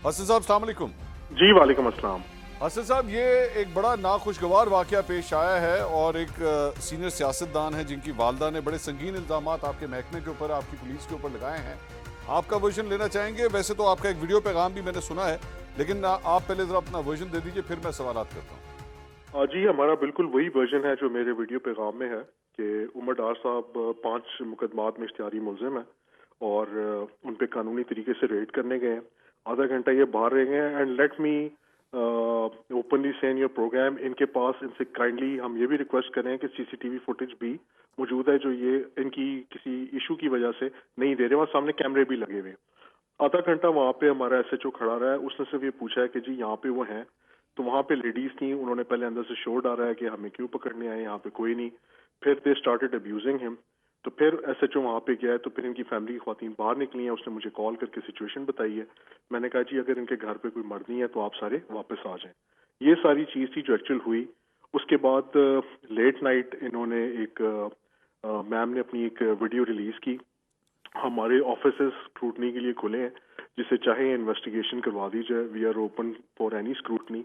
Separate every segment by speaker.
Speaker 1: हसन साहब अस्सलाम वालेकुम।
Speaker 2: जी वालेकुम अस्सलाम।
Speaker 1: हसन साहब, ये एक बड़ा नाखुशगवार वाकया पेश आया है और एक सीनियर सियासतदान है जिनकी वालदा ने बड़े संगीन इल्जामात आपके महकमे के ऊपर, आपकी पुलिस के ऊपर लगाए हैं। आपका वर्जन लेना चाहेंगे? वैसे तो आपका एक वीडियो पैगाम भी मैंने सुना है, लेकिन आप पहले जरा अपना वर्जन दे दीजिए, फिर मैं सवालात करता हूँ।
Speaker 2: जी हमारा बिल्कुल वही वर्जन है जो मेरे वीडियो पैगाम में है कि उमर डार साहब 5 मुकदमात में इश्तिहारी मुलजिम है और उन पे कानूनी तरीके से रेड करने गए हैं। आधा घंटा ये बाहर रह गए हैं एंड लेट मी ओपनली से इन योर प्रोग्राम, इनके पास इनसे काइंडली हम ये भी रिक्वेस्ट करें कि सीसीटीवी फुटेज भी मौजूद है जो ये इनकी किसी इशू की वजह से नहीं दे रहे। वहाँ सामने कैमरे भी लगे हुए। आधा घंटा वहाँ पे हमारा SHO खड़ा रहा है, उसने सिर्फ ये पूछा है कि जी यहाँ पे वो हैं, तो वहाँ पे लेडीज थी, उन्होंने पहले अंदर से शोर डाला है कि हमें क्यों पकड़ने आए, यहाँ पे कोई नहीं। फिर दे स्टार्टेड अब्यूजिंग हिम, तो फिर SHO वहाँ पे गया है, तो फिर इनकी फैमिली की ख्वातीन बाहर निकली हैं, उसने मुझे कॉल करके सिचुएशन बताई है। मैंने कहा जी अगर इनके घर पे कोई मर्द नहीं है तो आप सारे वापस आ जाएं। ये सारी चीज़ थी जो एक्चुअल हुई। उसके बाद लेट नाइट इन्होंने एक मैम ने अपनी एक वीडियो रिलीज की। हमारे ऑफिसेस स्क्रूटनी के लिए खुले हैं, जिसे चाहे इन्वेस्टिगेशन करवा दी जाए। We are open for any scrutiny.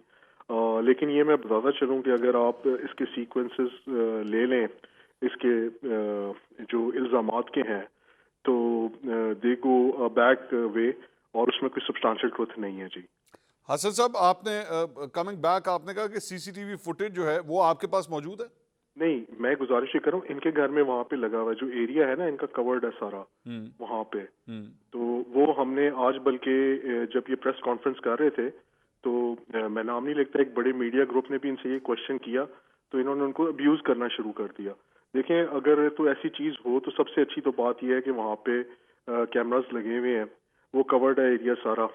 Speaker 2: लेकिन ये मैं बताता चलूँ कि अगर आप इसके सीक्वेंसेस ले लें, इसके जो इल्ज़ामात के हैं, तो दे गो बैक वे और उसमें कोई सब्सटेंशियल ट्रुथ नहीं है जी।
Speaker 1: हसन साहब, आपने कमिंग बैक, आपने कहा कि सीसीटीवी फुटेज जो है वो आपके पास मौजूद है?
Speaker 2: नहीं, मैं गुजारिश ये कर रहा हूँ, इनके घर में वहाँ पे लगा हुआ है, जो एरिया है ना इनका कवर्ड है सारा वहाँ पे। तो वो हमने आज बल्कि जब ये प्रेस कॉन्फ्रेंस कर रहे थे तो मैं नाम नहीं लेता, एक बड़े मीडिया ग्रुप ने भी इनसे ये क्वेश्चन किया तो इन्होंने उनको अब्यूज करना शुरू कर दिया। देखें, अगर तो ऐसी चीज हो तो सबसे अच्छी तो बात यह है कि वहाँ पे कैमरास लगे हुए हैं, वो कवर्ड है एरिया सारा,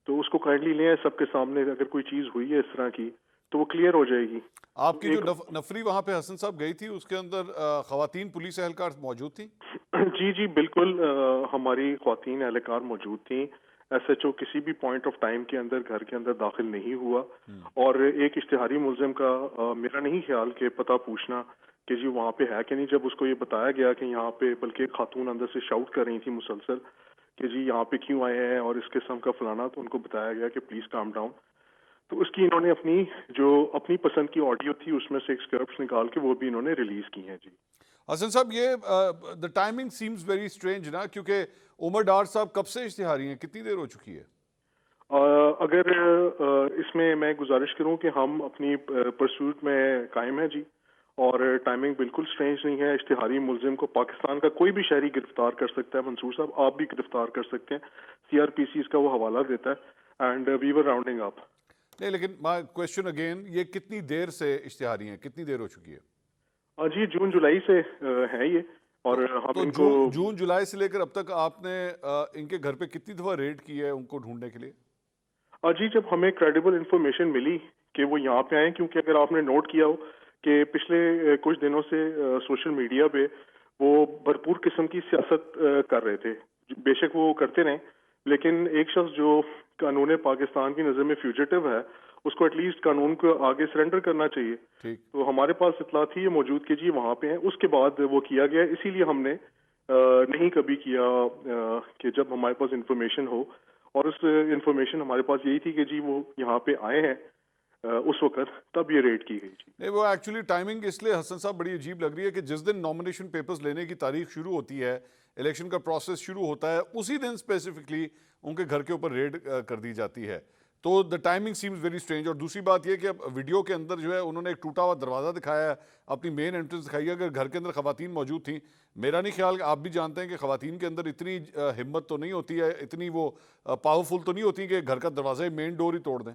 Speaker 2: तो उसको काइंडली लें सबके सामने। अगर कोई चीज हुई है इस तरह की तो वो क्लियर हो जाएगी।
Speaker 1: आपकी जो नफरी वहां पे हसन साहब गई थी, उसके अंदर खवातीन पुलिस एहलकार मौजूद थी?
Speaker 2: जी जी बिल्कुल, हमारी ख्वातीन एहलकार मौजूद थी। SHO किसी भी पॉइंट ऑफ टाइम के अंदर घर के अंदर दाखिल नहीं हुआ और एक इश्तिहारी मुलजिम का मेरा नहीं ख्याल कि पता पूछना कि जी वहाँ पे है कि नहीं। जब उसको ये बताया गया कि यहाँ पे, बल्कि एक खातून अंदर से शाउट कर रही थी मुसलसल कि जी यहाँ पे क्यों आए हैं और इस किस्म का फलाना, तो उनको बताया गया कि प्लीज काम डाउन। तो उसकी इन्होंने अपनी पसंद की ऑडियो थी, उसमें से एक स्क्रप्ट निकाल के वो भी इन्होंने रिलीज की हैं जी।
Speaker 1: हसन साहब, ये the timing seems very strange ना, क्योंकि उमर डार साहब कब से इश्तिहारी हैं, कितनी देर हो चुकी है?
Speaker 2: अगर इसमें मैं गुजारिश करूं कि हम अपनी परसूट में कायम है जी, और टाइमिंग बिल्कुल स्ट्रेंज नहीं है। इश्तिहारी मुलजिम को पाकिस्तान का कोई भी शहरी गिरफ्तार कर सकता है। मंसूर साहब, आप भी गिरफ्तार कर सकते हैं, CRPC इसका वो हवाला देता है and we were rounding up.
Speaker 1: नहीं, लेकिन माय क्वेश्चन अगेन, ये कितनी देर से इश्तिहारी हैं, कितनी देर हो चुकी है?
Speaker 2: जी जून जुलाई से है ये, और हम
Speaker 1: तो
Speaker 2: इनको
Speaker 1: जून जुलाई से लेकर अब तक आपने इनके घर पे कितनी दफा रेड की है उनको ढूंढने के लिए?
Speaker 2: जी जब हमें क्रेडिबल इंफॉर्मेशन मिली कि वो यहाँ पे आए, क्योंकि अगर आपने नोट किया हो कि पिछले कुछ दिनों से सोशल मीडिया पे वो भरपूर किस्म की सियासत कर रहे थे। बेशक वो करते रहे, लेकिन एक शख्स जो कानून पाकिस्तान की नज़र में फ्यूजिटिव है, उसको एटलीस्ट कानून को आगे सरेंडर करना चाहिए।
Speaker 1: ठीक।
Speaker 2: तो हमारे पास इतला थी ये मौजूद कि जी वहाँ पे हैं। उसके बाद वो किया गया, इसीलिए हमने नहीं कभी किया कि जब हमारे पास इंफॉर्मेशन हो, और उस इंफॉर्मेशन हमारे पास यही थी कि जी वो यहाँ पे आए हैं उस वक्त, तब ये रेड की गई थी।
Speaker 1: नहीं, वो एक्चुअली टाइमिंग इसलिए हसन साहब बड़ी अजीब लग रही है कि जिस दिन नॉमिनेशन पेपर्स लेने की तारीख शुरू होती है, इलेक्शन का प्रोसेस शुरू होता है, उसी दिन स्पेसिफिकली उनके घर के ऊपर रेड कर दी जाती है। तो the timing seems very strange. और दूसरी बात यह कि अब वीडियो के अंदर जो है उन्होंने एक टूटा हुआ दरवाज़ा दिखाया है, अपनी मेन एंट्रेंस दिखाई है। अगर घर के अंदर खवातीन मौजूद थी, मेरा नहीं ख्याल, आप भी जानते हैं कि खवातीन के अंदर इतनी हिम्मत तो नहीं होती है, इतनी वो पावरफुल तो नहीं होती कि घर का दरवाज़ा ही, मेन डोर ही तोड़ दें।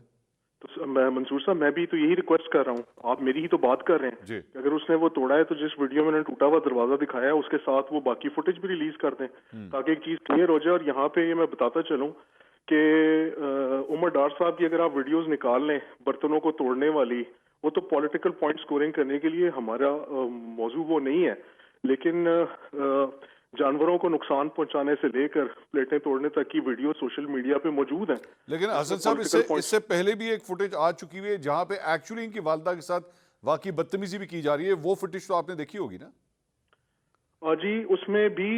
Speaker 2: तो मैं मंसूर साहब, मैं भी तो यही रिक्वेस्ट कर रहा हूँ, आप मेरी ही तो बात कर रहे हैं
Speaker 1: जी।
Speaker 2: कि अगर उसने वो तोड़ा है तो जिस वीडियो में उन्होंने टूटा हुआ दरवाजा दिखाया है उसके साथ वो बाकी फुटेज भी रिलीज कर दें, ताकि एक चीज क्लियर हो जाए। और यहाँ पे ये मैं बताता चलूँ कि उमर डार साहब की अगर आप वीडियोस निकाल लें बर्तनों को तोड़ने वाली, वो तो पॉलिटिकल पॉइंट स्कोरिंग करने के लिए हमारा मौजू वो नहीं है, लेकिन जानवरों को नुकसान पहुंचाने से लेकर प्लेटें तोड़ने तक की वीडियो सोशल मीडिया पे मौजूद हैं।
Speaker 1: लेकिन हसन साहब, इससे पहले भी एक फुटेज आ चुकी हुई है जहां पे एक्चुअली इनकी वालदा के साथ वाकई बदतमीजी भी की जा रही है। वो फुटेज तो आपने देखी होगी ना?
Speaker 2: जी, उसमें भी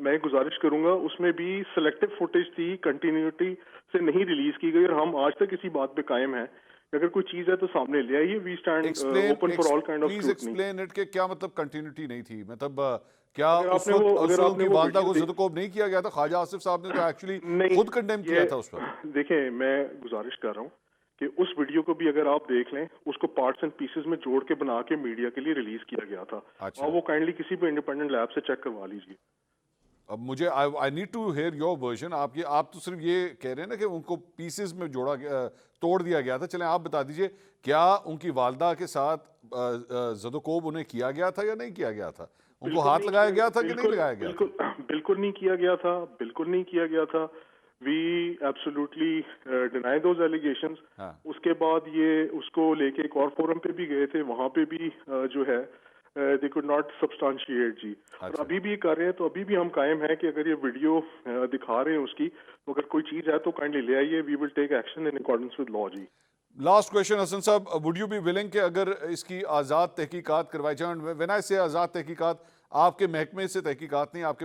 Speaker 2: मैं गुजारिश करूंगा, उसमें भी सिलेक्टिव फुटेज थी, कंटिन्यूटी से नहीं रिलीज की गई, और हम आज तक इसी बात पे कायम हैं कि अगर कोई चीज है तो सामने ले आइए। We stand
Speaker 1: explain
Speaker 2: open for all kind of
Speaker 1: please
Speaker 2: scrutiny.
Speaker 1: Explain it, के क्या मतलब कंटिन्यूटी नहीं थी? मतलब क्या उस वक्त
Speaker 2: अगर
Speaker 1: उनकी
Speaker 2: आपने वो
Speaker 1: वालदा
Speaker 2: वीडियो
Speaker 1: को ज़िदकोब नहीं किया गया था? ख्वाजा आसिफ साहब ने तो एक्चुअली
Speaker 2: नहीं,
Speaker 1: खुद कंडेम
Speaker 2: ये
Speaker 1: किया था उस पर।
Speaker 2: देखें, मैं गुजारिश कर रहा हूँ कि उस वीडियो को भी अगर आप देख लें, उसको पार्ट्स एंड पीसेस में जोड़ के बना के मीडिया के लिए रिलीज किया गया था।
Speaker 1: अच्छा,
Speaker 2: आप वो काइंडली किसी भी इंडिपेंडेंट लैब से चेक करवा लीजिए।
Speaker 1: अब मुझे I need to hear your version. आप तो सिर्फ ये कह रहे हैं ना कि उनको पीसेस में जोड़ा गया, तोड़ दिया गया था। चलें आप बता दीजिए, क्या उनकी वालदा के साथ ज़दकोब उन्हें किया गया था या नहीं किया गया था? उनको
Speaker 2: बिल्कुल
Speaker 1: हाथ
Speaker 2: नहीं
Speaker 1: लगाया
Speaker 2: किया,
Speaker 1: गया था कि नहीं
Speaker 2: बिल्कुल
Speaker 1: लगाया गया था?
Speaker 2: बिल्कुल बिल्कुल नहीं किया गया था, बिल्कुल नहीं किया गया था। We absolutely deny those allegations.
Speaker 1: हाँ,
Speaker 2: उसके बाद ये उसको लेके एक और फोरम पे भी गए थे, वहां पे भी जो है दे कुड नॉट सब्सटेंशिएट जी। और
Speaker 1: अच्छा।
Speaker 2: अभी भी कर रहे हैं, तो अभी भी हम कायम हैं कि अगर ये वीडियो दिखा रहे हैं उसकी, तो अगर कोई चीज है तो काइंडली ले आइए। We will take action in accordance with law जी।
Speaker 1: लास्ट क्वेश्चन हसन साहब, वुड यू बी विलिंग कि अगर इसकी आज़ाद तहकीकात करवाई जाए? व्हेन आई से आज़ाद तहकीकात, आपके महकमे से तहकीकात नहीं, आपके